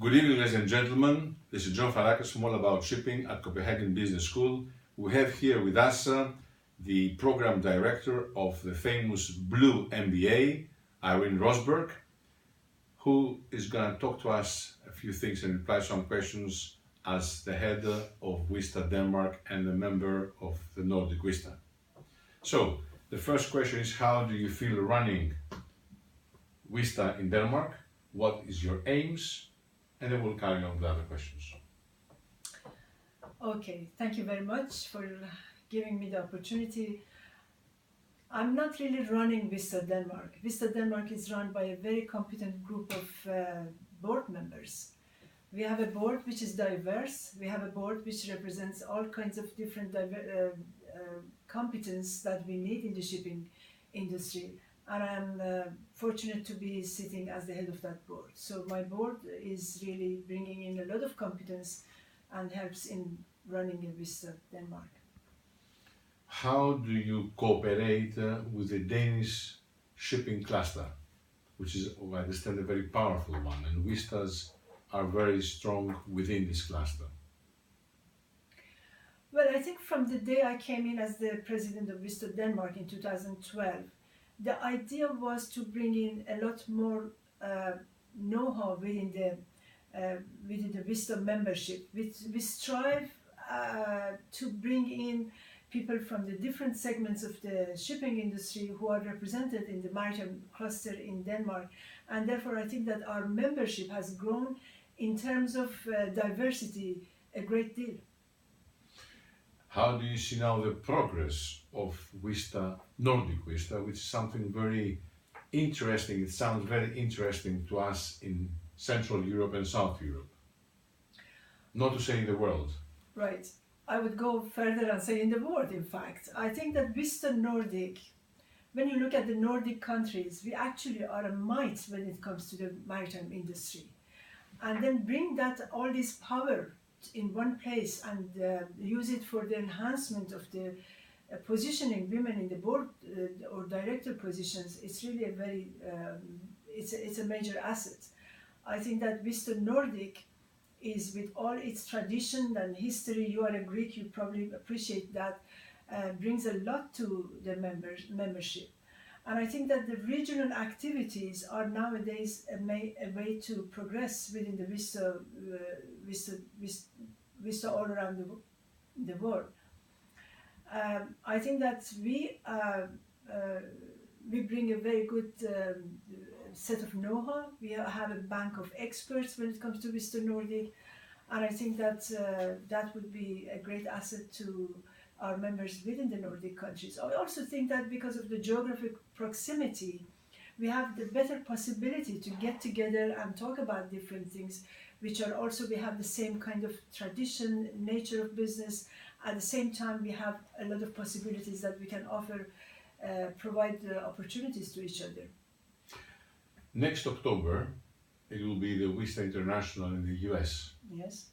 Good evening, ladies and gentlemen. This is John Faraclas from Allaboutshipping at Copenhagen Business School. We have here with us the program director of the famous Blue MBA, IRene Rosberg, who is going to talk to us a few things and reply to some questions as the head of Vista Denmark and a member of the Nordic Vista. So, the first question is, how do you feel running Vista in Denmark? What is your aims? And then we'll carry on with other questions. Okay, thank you very much for giving me the opportunity. I'm not really running Vista Denmark. Vista Denmark is run by a very competent group of board members. We have a board which is diverse. We have a board which represents all kinds of different competence that we need in the shipping industry. And I'm fortunate to be sitting as the head of that board. So my board is really bringing in a lot of competence and helps in running a Vista Denmark. How do you cooperate with the Danish shipping cluster, which is, I understand, a very powerful one, and Vistas are very strong within this cluster? Well, I think from the day I came in as the president of Vista Denmark in 2012, the idea was to bring in a lot more know-how within the Vista membership. We strive to bring in people from the different segments of the shipping industry who are represented in the maritime cluster in Denmark, and therefore I think that our membership has grown in terms of diversity a great deal. How do you see now the progress of Vista, Nordic Vista, which is something very interesting? It sounds very interesting to us in Central Europe and South Europe. Not to say in the world. Right. I would go further and say in the world, in fact. I think that Vista Nordic, when you look at the Nordic countries, we actually are a might when it comes to the maritime industry. And then bring that all this power in one place and use it for the enhancement of the positioning women in the board or director positions. It's really a very, it's a major asset. I think that Vista Nordic is, with all its tradition and history, you are a Greek, you probably appreciate that, brings a lot to the membership. And I think that the regional activities are nowadays a way to progress within the Vista all around the world. I think that we bring a very good set of know-how. We have a bank of experts when it comes to Vista Nordic, and I think that that would be a great asset to our members within the Nordic countries. I also think that because of the geographic proximity, we have the better possibility to get together and talk about different things, which are also, we have the same kind of tradition, nature of business. At the same time, we have a lot of possibilities that we can offer, provide opportunities to each other. Next October, it will be the Vista International in the US. Yes.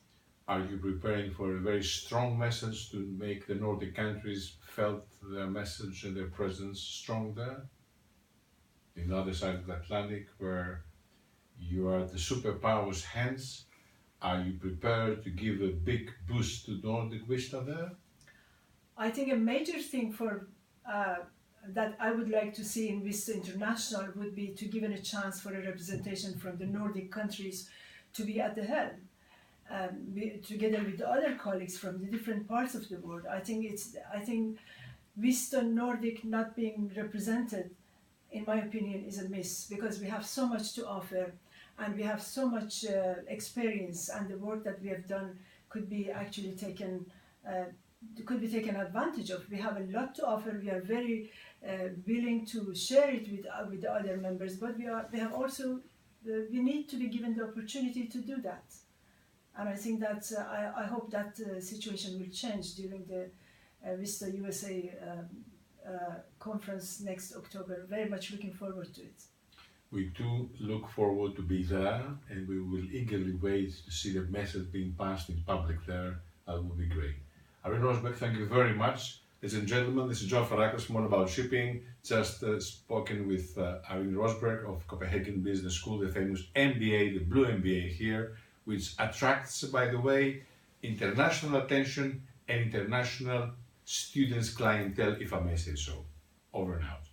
Are you preparing for a very strong message to make the Nordic countries felt their message and their presence strong there? In the other side of the Atlantic, where you are the superpowers' hands, are you prepared to give a big boost to Nordic Vista there? I think a major thing for that I would like to see in Vista International would be to give it a chance for a representation from the Nordic countries to be at the helm. Together with the other colleagues from the different parts of the world. I think Vista Nordic not being represented, in my opinion, is a miss, because we have so much to offer and we have so much experience, and the work that we have done could be actually taken advantage of. We have a lot to offer. We are very willing to share it with the other members, but we need to be given the opportunity to do that. And I think that I hope that situation will change during the Vista USA conference next October. Very much looking forward to it. We do look forward to be there, and we will eagerly wait to see the message being passed in public there. That will be great. IRene Rosberg, thank you very much. Ladies and gentlemen, this is John Faraclas from Allaboutshipping. Just spoken with IRene Rosberg of Copenhagen Business School, the famous MBA, the Blue MBA here. which attracts, by the way, international attention and international students clientele, if I may say so. Over and out.